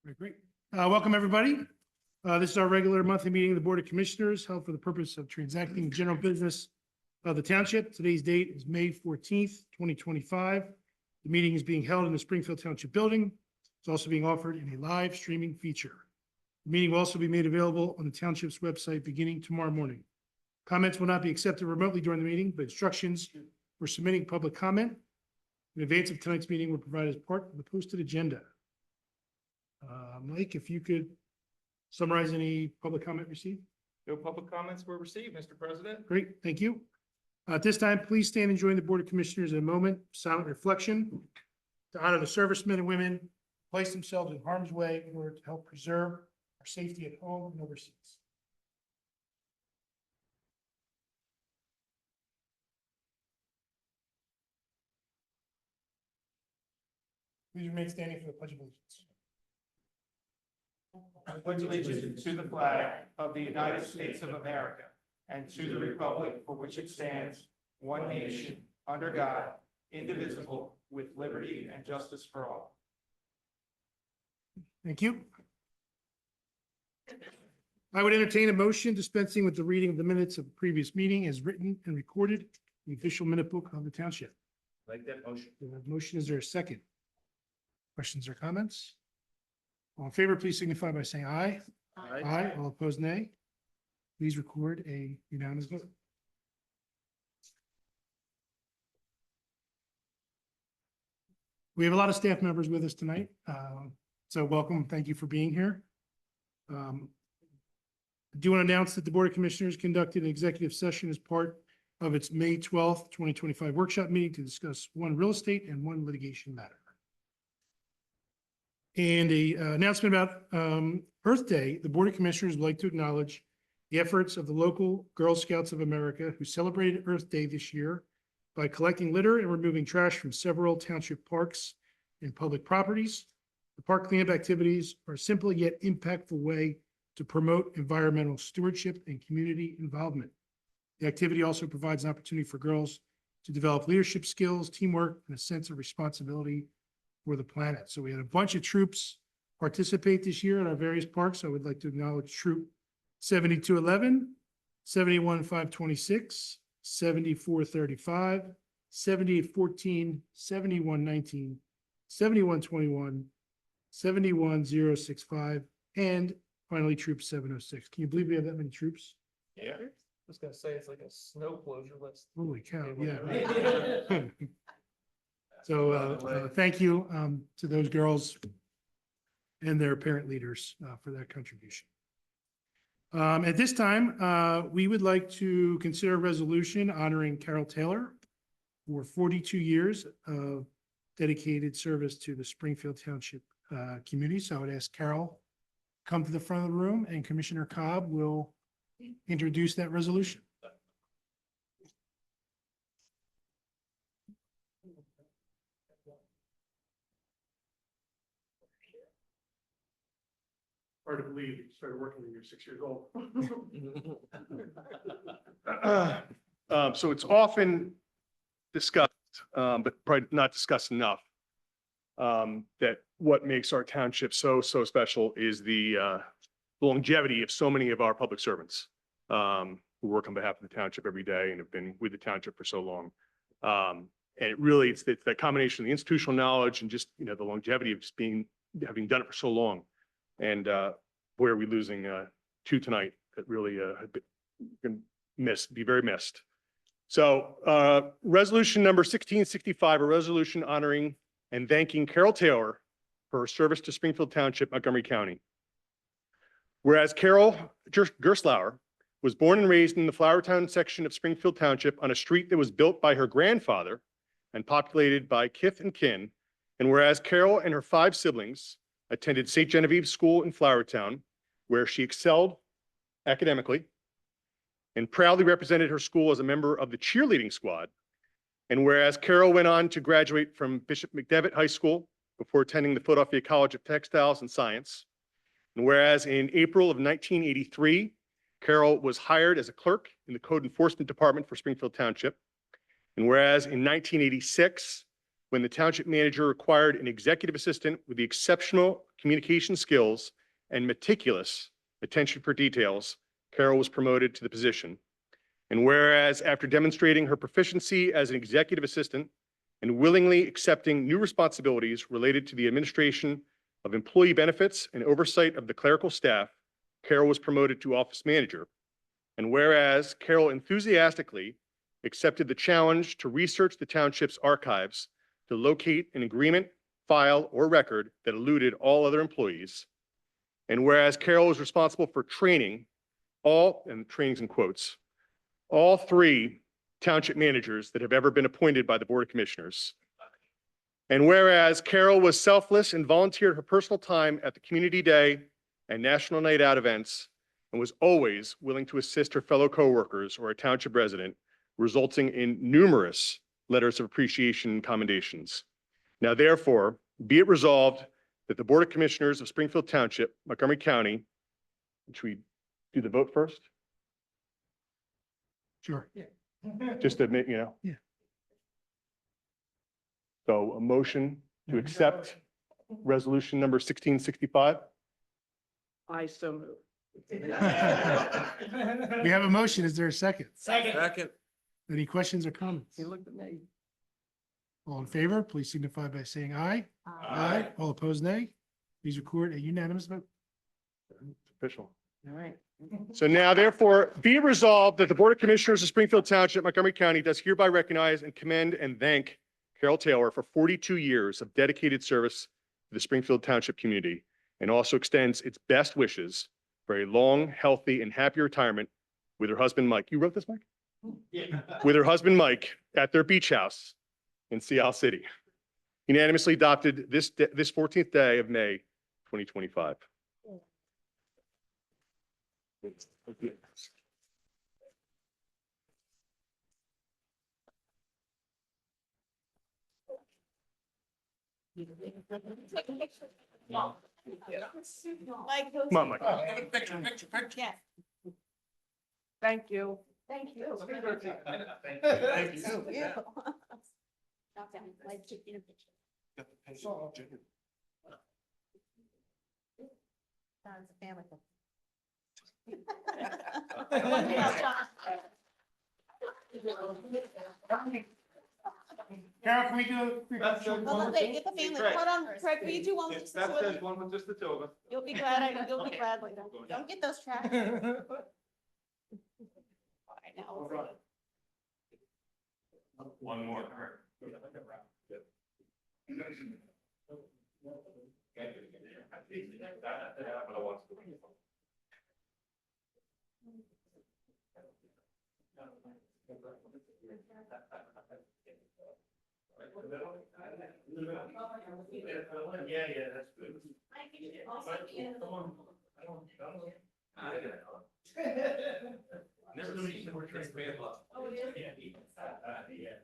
Very great. Welcome, everybody. This is our regular monthly meeting of the Board of Commissioners held for the purpose of transacting general business of the township. Today's date is May 14th, 2025. The meeting is being held in the Springfield Township building. It's also being offered in a live streaming feature. The meeting will also be made available on the township's website beginning tomorrow morning. Comments will not be accepted remotely during the meeting, but instructions for submitting public comment in advance of tonight's meeting were provided as part of the posted agenda. Mike, if you could summarize any public comment received. No public comments were received, Mr. President. Great, thank you. At this time, please stand and join the Board of Commissioners in a moment of silent reflection to honor the servicemen and women who place themselves in harm's way in order to help preserve our safety at home and overseas. Please remain standing for the Pledge of Allegiance. I pledge allegiance to the flag of the United States of America and to the republic for which it stands, one nation, under God, indivisible, with liberty and justice for all. Thank you. I would entertain a motion dispensing with the reading of the minutes of the previous meeting as written and recorded in the official minute book of the township. Like that motion. The motion, is there a second? Questions or comments? All in favor, please signify by saying aye. Aye. All opposed, nay. Please record a unanimous vote. We have a lot of staff members with us tonight. So welcome. Thank you for being here. I do want to announce that the Board of Commissioners conducted an executive session as part of its May 12th, 2025 workshop meeting to discuss one real estate and one litigation matter. And a announcement about Earth Day. The Board of Commissioners would like to acknowledge the efforts of the local Girl Scouts of America who celebrated Earth Day this year by collecting litter and removing trash from several township parks and public properties. The park cleanup activities are a simple yet impactful way to promote environmental stewardship and community involvement. The activity also provides an opportunity for girls to develop leadership skills, teamwork, and a sense of responsibility for the planet. So we had a bunch of troops participate this year at our various parks. I would like to acknowledge Troop 7211, 71526, 7435, 7814, 7119, 7121, 71065, and finally Troop 706. Can you believe we have that many troops? Yeah. I was gonna say it's like a snow closure list. Holy cow, yeah. So thank you to those girls and their parent leaders for that contribution. At this time, we would like to consider a resolution honoring Carol Taylor for 42 years of dedicated service to the Springfield Township community. So I would ask Carol to come to the front of the room, and Commissioner Cobb will introduce that resolution. Hard to believe you started working when you're 6 years old. So it's often discussed, but probably not discussed enough, that what makes our township so special is the longevity of so many of our public servants who work on behalf of the township every day and have been with the township for so long. And it's that combination of the institutional knowledge and just, the longevity of just having done it for so long. And boy, are we losing two tonight that really have been be very missed. So resolution number 1665, a resolution honoring and thanking Carol Taylor for her service to Springfield Township, Montgomery County. Whereas Carol Gerslauer was born and raised in the Flowertown section of Springfield Township on a street that was built by her grandfather and populated by kith and kin. And whereas Carol and her 5 siblings attended St. Genevieve School in Flowertown, where she excelled academically and proudly represented her school as a member of the cheerleading squad. And whereas Carol went on to graduate from Bishop McDevitt High School before attending the Philadelphia College of Textiles and Science. And whereas in April of 1983, Carol was hired as a clerk in the Code Enforcement Department for Springfield Township. And whereas in 1986, when the township manager required an executive assistant with the exceptional communication skills and meticulous attention for details, Carol was promoted to the position. And whereas after demonstrating her proficiency as an executive assistant and willingly accepting new responsibilities related to the administration of employee benefits and oversight of the clerical staff, Carol was promoted to office manager. And whereas Carol enthusiastically accepted the challenge to research the township's archives to locate an agreement, file, or record that eluded all other employees. And whereas Carol was responsible for training all, and trainings in quotes, all 3 township managers that have ever been appointed by the Board of Commissioners. And whereas Carol was selfless and volunteered her personal time at the Community Day and National Night Out events, and was always willing to assist her fellow coworkers or a township resident, resulting in numerous letters of appreciation and commendations. Now, therefore, be it resolved that the Board of Commissioners of Springfield Township, Montgomery County, which we do the vote first, Sure. just to admit, Yeah. So a motion to accept resolution number 1665. I so move. We have a motion. Is there a second? Second. Any questions or comments? He looked at me. All in favor, please signify by saying aye. Aye. All opposed, nay. Please record a unanimous vote. Official. All right. So now therefore be it resolved that the Board of Commissioners of Springfield Township, Montgomery County does hereby recognize and commend and thank Carol Taylor for 42 years of dedicated service to the Springfield Township community, and also extends its best wishes for a long, healthy, and happy retirement with her husband, Mike. You wrote this, Mike? Yeah. With her husband, Mike, at their beach house in Sea Isle City. Unanimously adopted this 14th day of May, 2025. Come on, Mike. Yes, Thank you. thank you. Thank you. Stop down, like, get in a picture. John's a family. Carol, can we do? Oh, wait, get the family, hold on, Craig, will you do one with just the two of them? one with just the 2 of us. You'll be glad, you'll be glad later. Don't get those trash. All right, now we'll see. One more. Yeah, that's good. I think it should also be in the- Never knew you were trained by a lot. Oh, it is? Yeah. Yeah.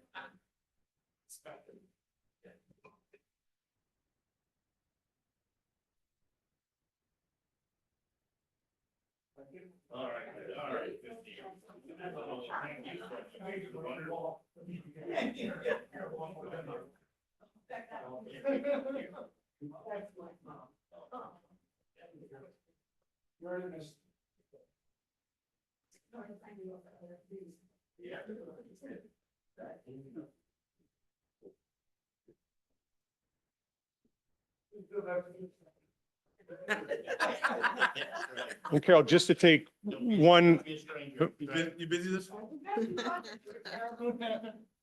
All right, all right. Good deal. Thank you. Thank you. Wonderful. Yeah. And Carol, just to take one You busy this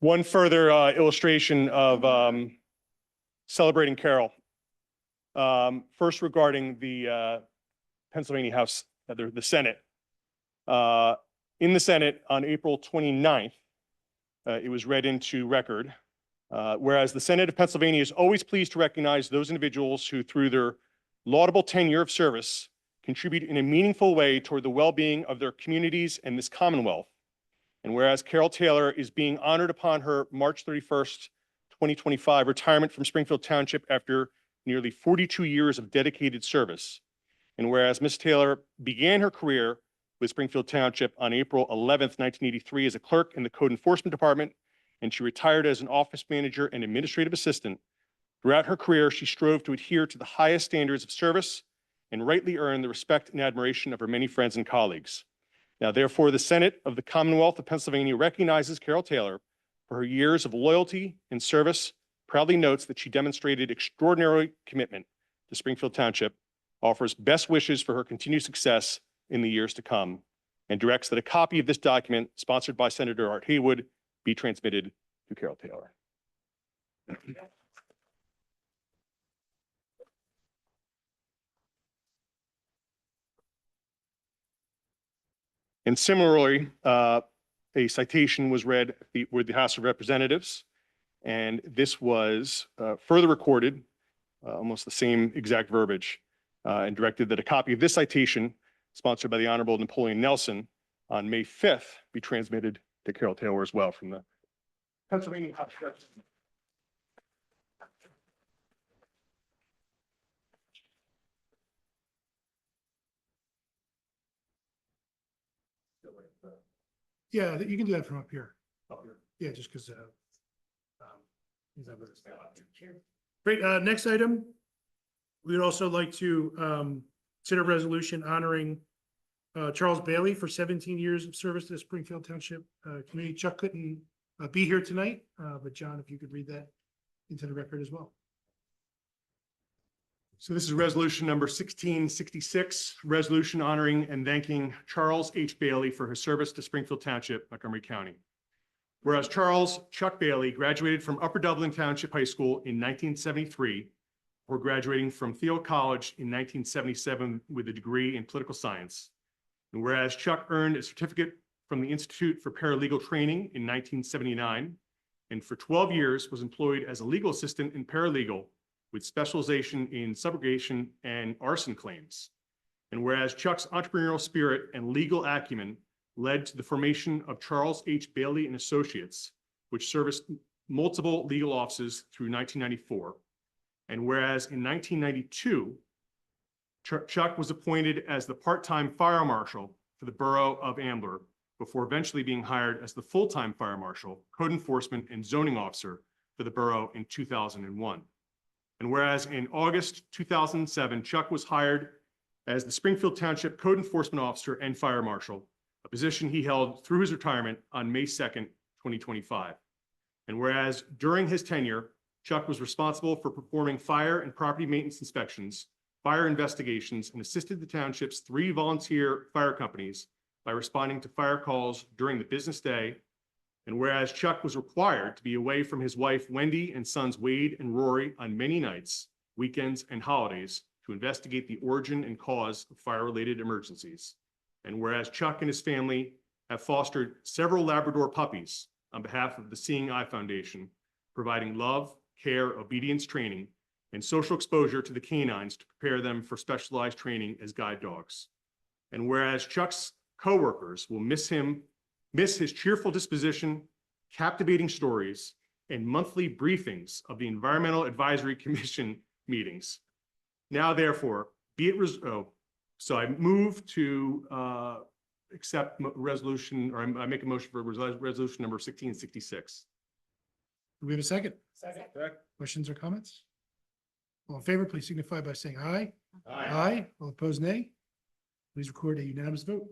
one? further illustration of celebrating Carol. First regarding the Pennsylvania House, the Senate. In the Senate on April 29th, it was read into record. Whereas the Senate of Pennsylvania is always pleased to recognize those individuals who, through their laudable tenure of service, contribute in a meaningful way toward the well-being of their communities and this Commonwealth. And whereas Carol Taylor is being honored upon her March 31st, 2025 retirement from Springfield Township after nearly 42 years of dedicated service. And whereas Ms. Taylor began her career with Springfield Township on April 11th, 1983 as a clerk in the Code Enforcement Department and she retired as an office manager and administrative assistant. Throughout her career, she strove to adhere to the highest standards of service and rightly earn the respect and admiration of her many friends and colleagues. Now, therefore, the Senate of the Commonwealth of Pennsylvania recognizes Carol Taylor for her years of loyalty and service, proudly notes that she demonstrated extraordinary commitment to Springfield Township, offers best wishes for her continued success in the years to come, and directs that a copy of this document, sponsored by Senator Art Haywood, be transmitted to Carol Taylor. And similarly, a citation was read with the House of Representatives, and this was further recorded, almost the same exact verbiage, and directed that a copy of this citation, sponsored by the Honorable Napoleon Nelson, on May 5th, be transmitted to Carol Taylor as well from the Pennsylvania House of Representatives. Yeah, you can do that from up here. Up here. Yeah, just because. Great, next item. We would also like to consider a resolution honoring Charles Bailey for 17 years of service to the Springfield Township community. Chuck couldn't be here tonight, but John, if you could read that into the record as well. So this is resolution number 1666, resolution honoring and thanking Charles H. Bailey for his service to Springfield Township, Montgomery County. Whereas Charles Chuck Bailey graduated from Upper Dublin Township High School in 1973, before graduating from Thiel College in 1977 with a degree in political science. And whereas Chuck earned a certificate from the Institute for Paralegal Training in 1979, and for 12 years was employed as a legal assistant and paralegal with specialization in subrogation and arson claims. And whereas Chuck's entrepreneurial spirit and legal acumen led to the formation of Charles H. Bailey and Associates, which serviced multiple legal offices through 1994. And whereas in 1992, Chuck was appointed as the part-time fire marshal for the borough of Ambler, before eventually being hired as the full-time fire marshal, code enforcement, and zoning officer for the borough in 2001. And whereas in August 2007, Chuck was hired as the Springfield Township Code Enforcement Officer and Fire Marshal, a position he held through his retirement on May 2nd, 2025. And whereas during his tenure, Chuck was responsible for performing fire and property maintenance inspections, fire investigations, and assisted the township's 3 volunteer fire companies by responding to fire calls during the business day. And whereas Chuck was required to be away from his wife, Wendy, and sons, Wade and Rory, on many nights, weekends, and holidays to investigate the origin and cause of fire-related emergencies. And whereas Chuck and his family have fostered several Labrador puppies on behalf of the Seeing Eye Foundation, providing love, care, obedience training, and social exposure to the canines to prepare them for specialized training as guide dogs. And whereas Chuck's coworkers will miss his cheerful disposition, captivating stories, and monthly briefings of the Environmental Advisory Commission meetings. Now, therefore, be it so I move to accept resolution, or I make a motion for resolution number 1666. Do we have a second? Second. Questions or comments? All in favor, please signify by saying aye. Aye. All opposed, nay. Please record a unanimous vote.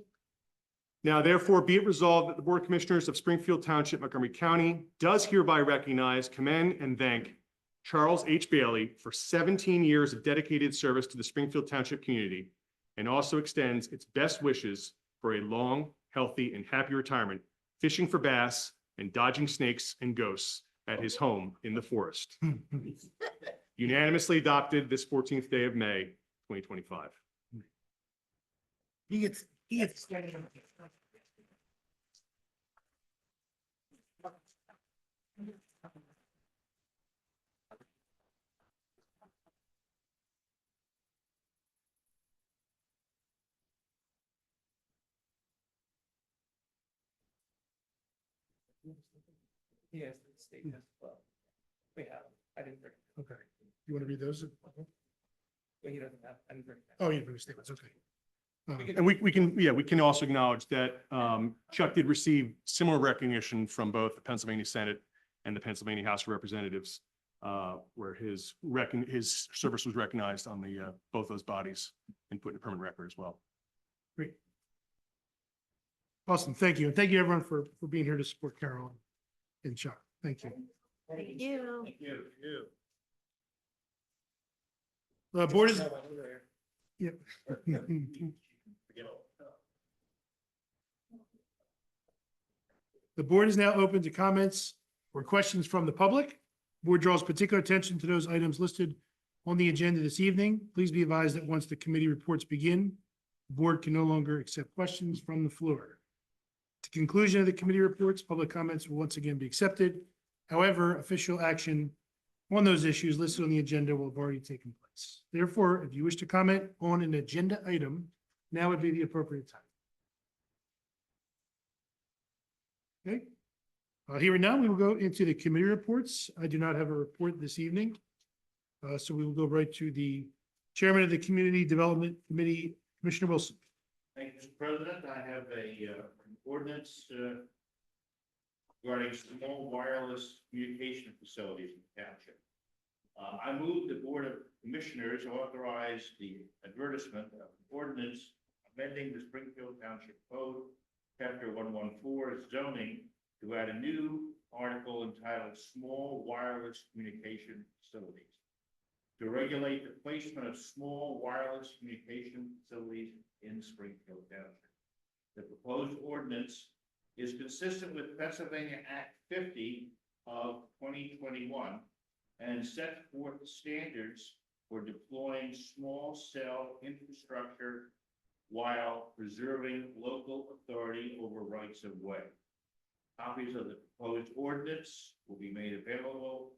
Now, therefore, be it resolved that the Board of Commissioners of Springfield Township, Montgomery County does hereby recognize, commend, and thank Charles H. Bailey for 17 years of dedicated service to the Springfield Township community, and also extends its best wishes for a long, healthy, and happy retirement, fishing for bass and dodging snakes and ghosts at his home in the forest. Unanimously adopted this 14th day of May, 2025. He gets. Yes, the state has, well, we have, I didn't bring, Okay. You want to read those? but he doesn't have, I didn't bring. Oh, you bring the statements. Okay. And we can also acknowledge that Chuck did receive similar recognition from both the Pennsylvania Senate and the Pennsylvania House of Representatives, where his service was recognized on the, both those bodies and put in a permanent record as well. Great. Awesome. Thank you. And thank you everyone for being here to support Carol and Chuck. Thank you. Thank you. Thank you. Board is, yep. The board is now open to comments or questions from the public. Board draws particular attention to those items listed on the agenda this evening. Please be advised that once the committee reports begin, the board can no longer accept questions from the floor. At the conclusion of the committee reports, public comments will once again be accepted. However, official action on those issues listed on the agenda will have already taken place. Therefore, if you wish to comment on an agenda item, now would be the appropriate time. Okay. Here and now, we will go into the committee reports. I do not have a report this evening. So we will go right to the chairman of the Community Development Committee, Commissioner Wilson. Thank you, Mr. President. I have an ordinance regarding small wireless communication facilities in the township. I move the Board of Commissioners authorize the advertisement of ordinance amending the Springfield Township Code, Chapter 114 zoning, to add a new article entitled Small Wireless Communication Facilities, to regulate the placement of small wireless communication facilities in Springfield Township. The proposed ordinance is consistent with Pennsylvania Act 50 of 2021 and sets forth standards for deploying small cell infrastructure while preserving local authority over rights of way. Copies of the proposed ordinance will be made available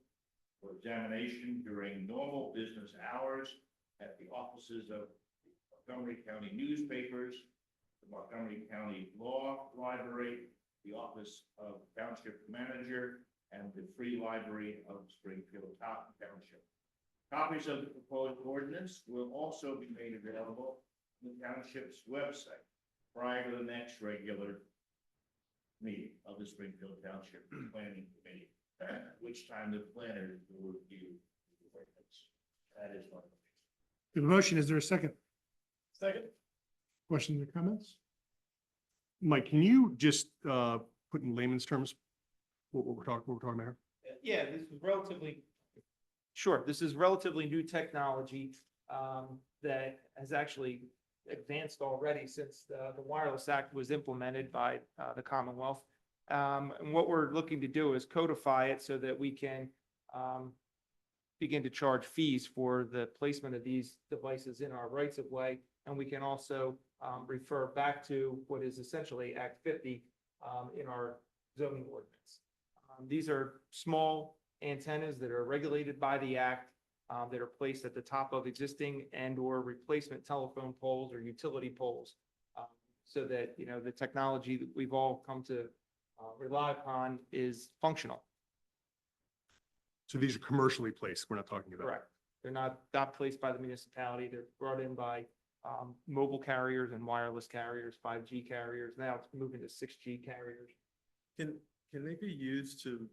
for examination during normal business hours at the offices of the Montgomery County newspapers, the Montgomery County Law Library, the Office of Township Manager, and the Free Library of Springfield Township. Copies of the proposed ordinance will also be made available on the township's website prior to the next regular meeting of the Springfield Township Planning Committee, at which time the planners will review the ordinance. That is my motion. The motion, is there a second? Second. Questions or comments? Mike, can you just put in layman's terms what we're talking about here? Yeah, this is relatively, sure, this is relatively new technology that has actually advanced already since the Wireless Act was implemented by the Commonwealth. And what we're looking to do is codify it so that we can begin to charge fees for the placement of these devices in our rights of way. And we can also refer back to what is essentially Act 50 in our zoning ordinance. These are small antennas that are regulated by the act that are placed at the top of existing and or replacement telephone poles or utility poles, so that, you know, the technology that we've all come to rely upon is functional. So these are commercially placed. We're not talking about. Correct. They're not placed by the municipality. They're brought in by mobile carriers and wireless carriers, 5G carriers. Now it's moving to 6G carriers. Can they be used to,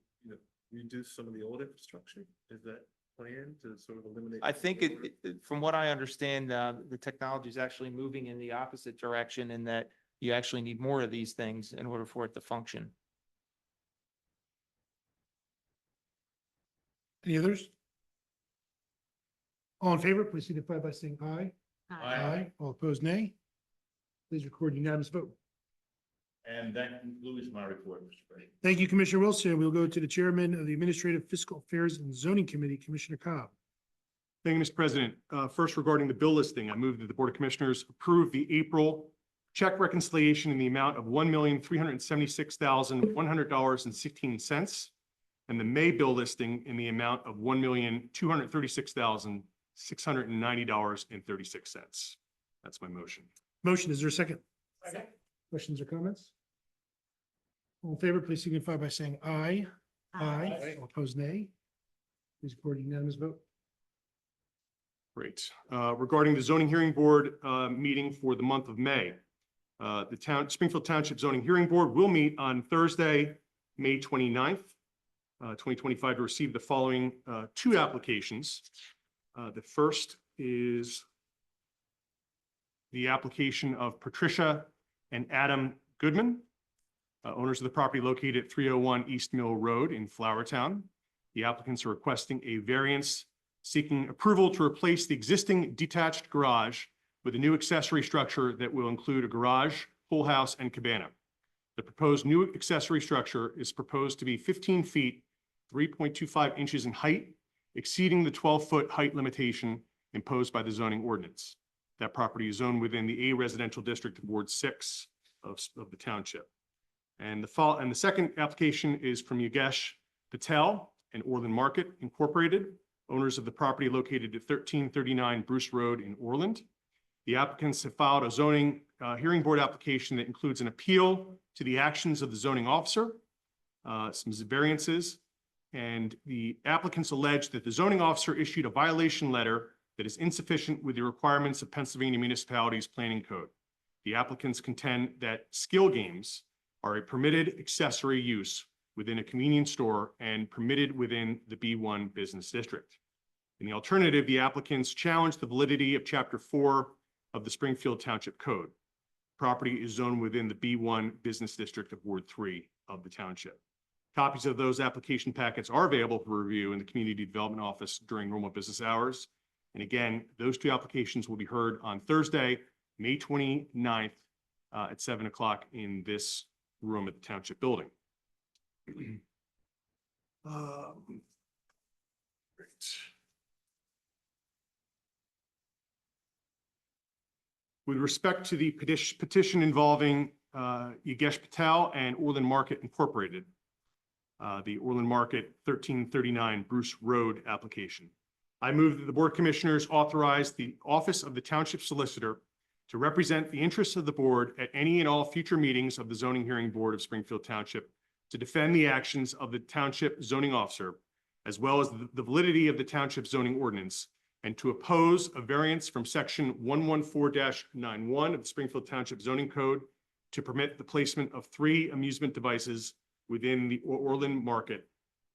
reduce some of the old infrastructure? Is that planned to sort of eliminate? I think from what I understand, the technology is actually moving in the opposite direction, in that you actually need more of these things in order for it to function. Any others? All in favor, please signify by saying aye. Aye. All opposed, nay. Please record unanimous vote. And that concludes my report, Mr. President. Thank you, Commissioner Wilson. We'll go to the chairman of the Administrative Fiscal Affairs and Zoning Committee, Commissioner Cobb. Thank you, Mr. President. First, regarding the bill listing, I move that the Board of Commissioners approve the April check reconciliation in the amount of $1,376,100.16 and the May bill listing in the amount of $1,236,690.36. That's my motion. Motion, is there a second? Second. Questions or comments? All in favor, please signify by saying aye. Aye. All opposed, nay. Please record unanimous vote. Great. Regarding the zoning hearing board meeting for the month of May, the Springfield Township Zoning Hearing Board will meet on Thursday, May 29th. 2025 to receive the following two applications. The first is the application of Patricia and Adam Goodman, owners of the property located at 301 East Mill Road in Flowertown. The applicants are requesting a variance seeking approval to replace the existing detached garage with a new accessory structure that will include a garage, pool house, and cabana. The proposed new accessory structure is proposed to be 15 feet, 3.25 inches in height, exceeding the 12-foot height limitation imposed by the zoning ordinance. That property is zoned within the A residential district of Ward 6 of the township. And the second application is from Yogesh Patel and Orland Market Incorporated, owners of the property located at 1339 Bruce Road in Orland. The applicants have filed a zoning hearing board application that includes an appeal to the actions of the zoning officer, some variances, and the applicants allege that the zoning officer issued a violation letter that is insufficient with the requirements of Pennsylvania Municipalities Planning Code. The applicants contend that skill games are a permitted accessory use within a convenience store and permitted within the B1 business district. In the alternative, the applicants challenge the validity of Chapter 4 of the Springfield Township Code. Property is zoned within the B1 business district of Ward 3 of the township. Copies of those application packets are available for review in the Community Development Office during normal business hours. And again, those two applications will be heard on Thursday, May 29th at 7 o'clock in this room at the Township Building. Great. With respect to the petition involving Yogesh Patel and Orland Market Incorporated, the Orland Market 1339 Bruce Road application, I move that the Board of Commissioners authorize the Office of the Township Solicitor to represent the interests of the board at any and all future meetings of the Zoning Hearing Board of Springfield Township, to defend the actions of the Township Zoning Officer, as well as the validity of the Township Zoning Ordinance, and to oppose a variance from Section 114-91 of the Springfield Township Zoning Code to permit the placement of 3 amusement devices within the Orland Market,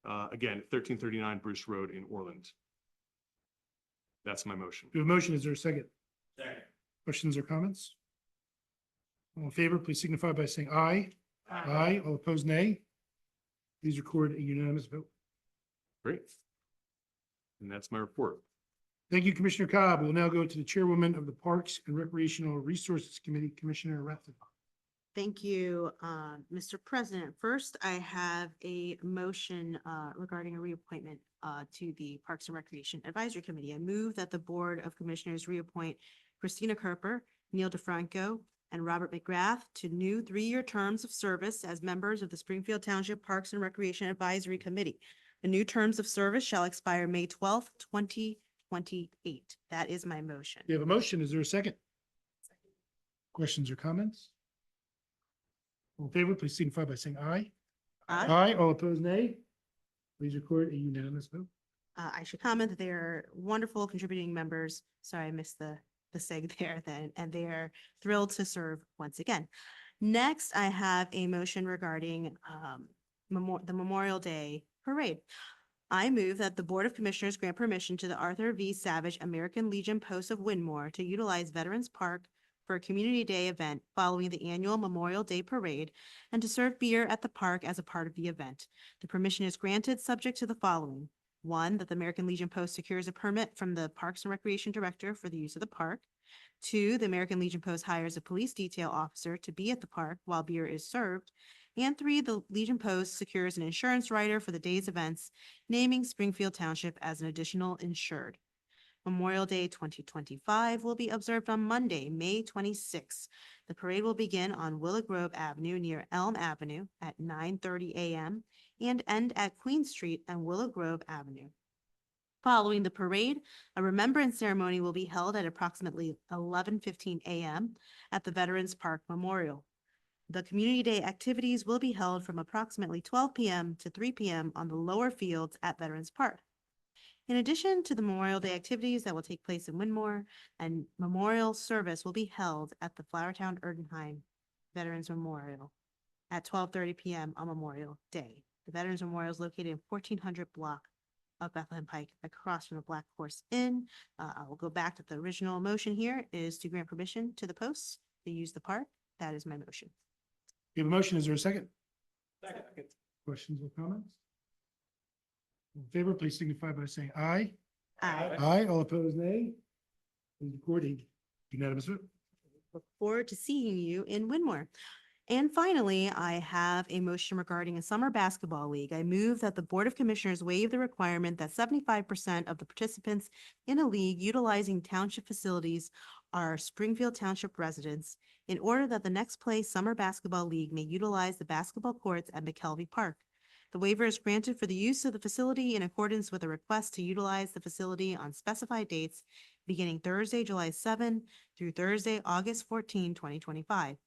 again, 1339 Bruce Road in Orland. That's my motion. We have a motion. Is there a second? Second. Questions or comments? All in favor, please signify by saying aye. Aye. All opposed, nay. Please record a unanimous vote. Great. And that's my report. Thank you, Commissioner Cobb. We'll now go to the Chairwoman of the Parks and Recreational Resources Committee, Commissioner Rathod. Thank you, Mr. President. First, I have a motion regarding a reappointment to the Parks and Recreation Advisory Committee. I move that the Board of Commissioners reappoint Christina Kerper, Neil DeFranco, and Robert McGrath to new 3-year terms of service as members of the Springfield Township Parks and Recreation Advisory Committee. The new terms of service shall expire May 12th, 2028. That is my motion. You have a motion. Is there a second? Questions or comments? All in favor, please signify by saying aye. Aye. Aye. All opposed, nay. Please record a unanimous vote. I should comment that they are wonderful contributing members. Sorry, I missed the seg there then, and they are thrilled to serve once again. Next, I have a motion regarding the Memorial Day Parade. I move that the Board of Commissioners grant permission to the Arthur V. Savage American Legion Post of Winmore to utilize Veterans Park for a Community Day event following the annual Memorial Day Parade and to serve beer at the park as a part of the event. The permission is granted subject to the following. 1, that the American Legion Post secures a permit from the Parks and Recreation Director for the use of the park. 2, the American Legion Post hires a police detail officer to be at the park while beer is served. And 3, the Legion Post secures an insurance writer for the day's events, naming Springfield Township as an additional insured. Memorial Day 2025 will be observed on Monday, May 26th. The parade will begin on Willow Grove Avenue near Elm Avenue at 9:30 a.m. and end at Queen Street and Willow Grove Avenue. Following the parade, a remembrance ceremony will be held at approximately 11:15 a.m. at the Veterans Park Memorial. The Community Day activities will be held from approximately 12 p.m. to 3 p.m. on the lower fields at Veterans Park. In addition to the Memorial Day activities that will take place in Winmore, and memorial service will be held at the Flowertown Erdenheim Veterans Memorial at 12:30 p.m. on Memorial Day. The Veterans Memorial is located in 1400 block of Bethlehem Pike, across from the Black Horse Inn. I will go back to the original motion here is to grant permission to the posts to use the park. That is my motion. We have a motion. Is there a second? Second. Questions or comments? All in favor, please signify by saying aye. Aye. Aye. All opposed, nay. Please record a unanimous vote. Look forward to seeing you in Winmore. And finally, I have a motion regarding a summer basketball league. I move that the Board of Commissioners waive the requirement that 75% of the participants in a league utilizing township facilities are Springfield Township residents in order that the next play summer basketball league may utilize the basketball courts at McKelvey Park. The waiver is granted for the use of the facility in accordance with a request to utilize the facility on specified dates beginning Thursday, July 7 through Thursday, August 14, 2025.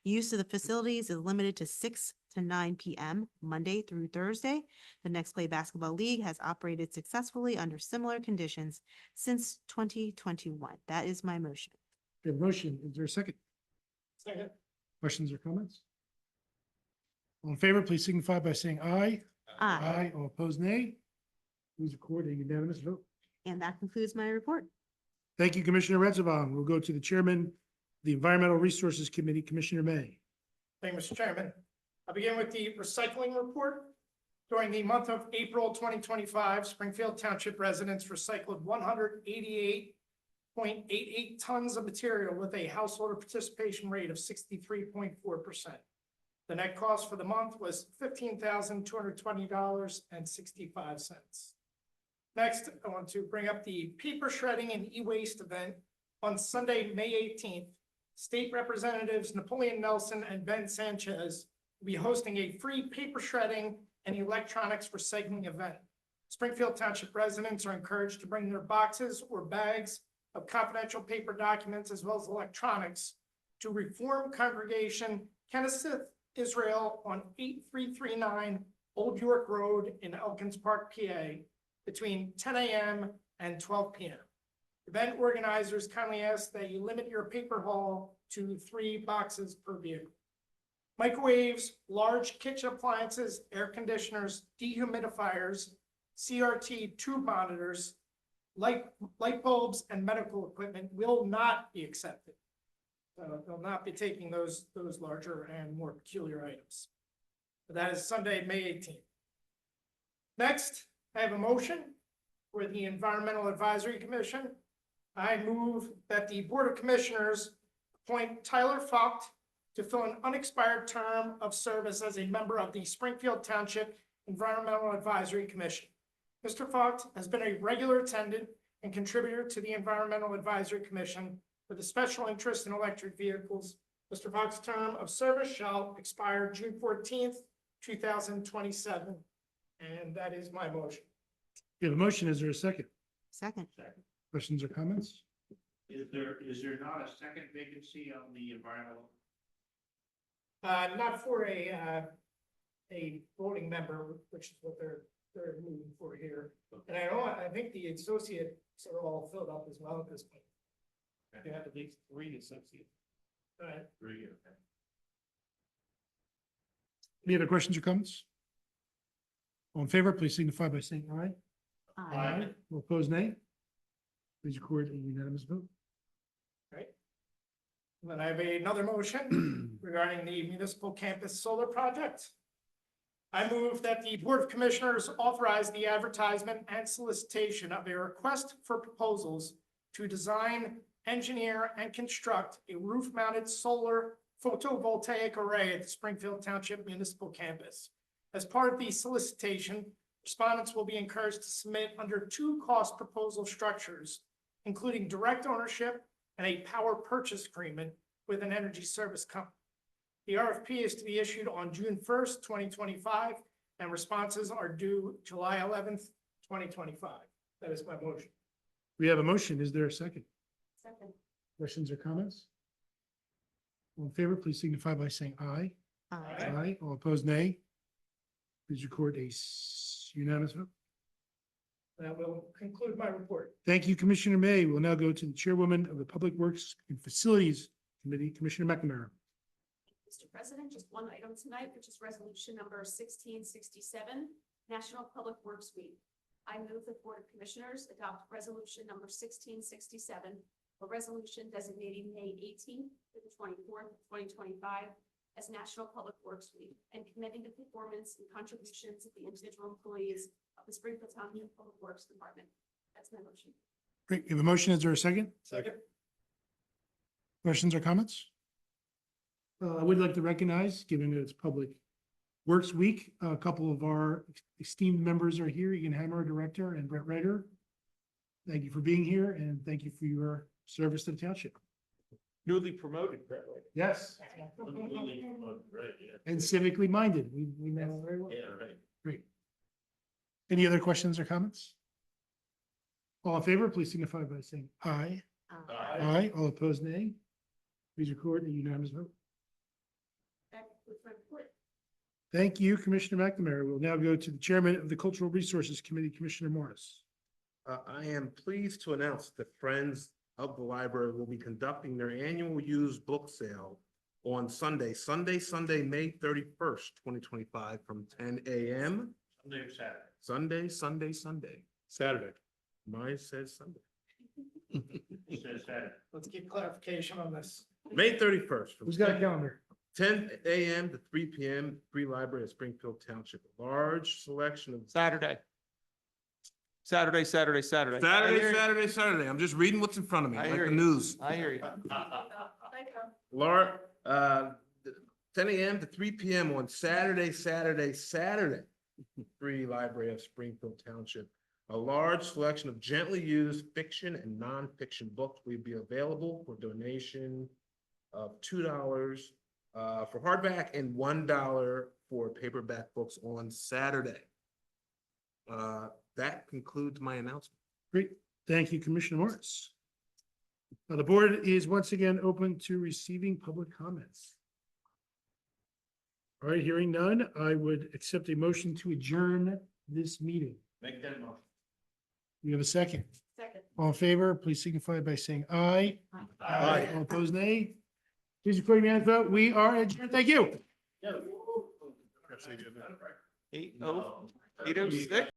Use of the facilities is limited to 6 to 9 p.m., Monday through Thursday. The Next Play Basketball League has operated successfully under similar conditions since 2021. That is my motion. We have a motion. Is there a second? Second. Questions or comments? All in favor, please signify by saying aye. Aye. All opposed, nay. Please record a unanimous vote. And that concludes my report. Thank you, Commissioner Redsivon. We'll go to the Chairman of the Environmental Resources Committee, Commissioner May. Thank you, Mr. Chairman. I'll begin with the recycling report. During the month of April 2025, Springfield Township residents recycled 188.88 tons of material with a household participation rate of 63.4%. The net cost for the month was $15,220.65. Next, I want to bring up the paper shredding and e-waste event on Sunday, May 18th. State Representatives Napoleon Nelson and Ben Sanchez will be hosting a free paper shredding and electronics recycling event. Springfield Township residents are encouraged to bring their boxes or bags of confidential paper documents as well as electronics to Reform Congregation Knesset Israel on 8339 Old York Road in Elkins Park, PA, between 10 a.m. and 12 p.m. Event organizers kindly ask that you limit your paper haul to 3 boxes per vehicle. Microwaves, large kitchen appliances, air conditioners, dehumidifiers, CRT tube monitors, light bulbs, and medical equipment will not be accepted. They'll not be taking those larger and more peculiar items. But that is Sunday, May 18th. Next, I have a motion for the Environmental Advisory Commission. I move that the Board of Commissioners appoint Tyler Focht to fill an unexpired term of service as a member of the Springfield Township Environmental Advisory Commission. Mr. Focht has been a regular attendant and contributor to the Environmental Advisory Commission with a special interest in electric vehicles. Mr. Focht's term of service shall expire June 14th, 2027. And that is my motion. We have a motion. Is there a second? Second. Questions or comments? Is there not a second vacancy on the environmental? Not for a voting member, which is what they're moving for here. And I think the associates are all filled up as well at this point. You have at least 3 associates. All right. 3, okay. Any other questions or comments? All in favor, please signify by saying aye. Aye. All opposed, nay. Please record a unanimous vote. Then I have another motion regarding the municipal campus solar project. I move that the Board of Commissioners authorize the advertisement and solicitation of a request for proposals to design, engineer, and construct a roof-mounted solar photovoltaic array at the Springfield Township Municipal Campus. As part of the solicitation, respondents will be encouraged to submit under 2 cost proposal structures, including direct ownership and a power purchase agreement with an energy service company. The RFP is to be issued on June 1st, 2025, and responses are due July 11th, 2025. That is my motion. We have a motion. Is there a second? Second. Questions or comments? All in favor, please signify by saying aye. Aye. Aye. All opposed, nay. Please record a unanimous vote. That will conclude my report. Thank you, Commissioner May. We'll now go to the Chairwoman of the Public Works and Facilities Committee, Commissioner McNamara. Mr. President, just one item tonight, which is resolution number 1667, National Public Works Week. I move the Board of Commissioners adopt resolution number 1667, a resolution designating May 18th to the 24th, 2025 as National Public Works Week and commending the performance and contributions of the individual employees of the Springfield Township Public Works Department. That's my motion. Great. We have a motion. Is there a second? Second. Questions or comments? I would like to recognize, given that it's Public Works Week, a couple of our esteemed members are here. Ian Hammer, Director, and Brett Ryder. Thank you for being here and thank you for your service to the township. Newly promoted, Brett. Yes. Right, yeah. And civically minded. We know very well. Yeah, right. Great. Any other questions or comments? All in favor, please signify by saying aye. Aye. All opposed, nay. Please record a unanimous vote. That concludes my report. Thank you, Commissioner McNamara. We'll now go to the Chairman of the Cultural Resources Committee, Commissioner Morris. I am pleased to announce that Friends of the Library will be conducting their annual used book sale on Sunday, May 31st, 2025, from 10 a.m. Sunday or Saturday? Sunday. Saturday. Mine says Sunday. It says Saturday. Let's get clarification on this. May 31st. from Who's got a calendar? 10 a.m. to 3 p.m. Free library at Springfield Township. A large selection of Saturday. Saturday. Saturday. I'm just reading what's in front of me, I like hear the you. news. I hear you. Large, 10 a.m. to 3 p.m. on Saturday. Free library of Springfield Township. A large selection of gently used fiction and nonfiction books will be available for donation of $2 for hardback and $1 for paperback books on Saturday. That concludes my announcement. Great. Thank you, Commissioner Morris. Now, the board is once again open to receiving public comments. All right, hearing none, I would accept a motion to adjourn this meeting. Make that motion. We have a second. Second. All in favor, please signify by saying aye. Aye. All opposed, nay. Please record your vote. We are adjourned. Thank you. 8:06.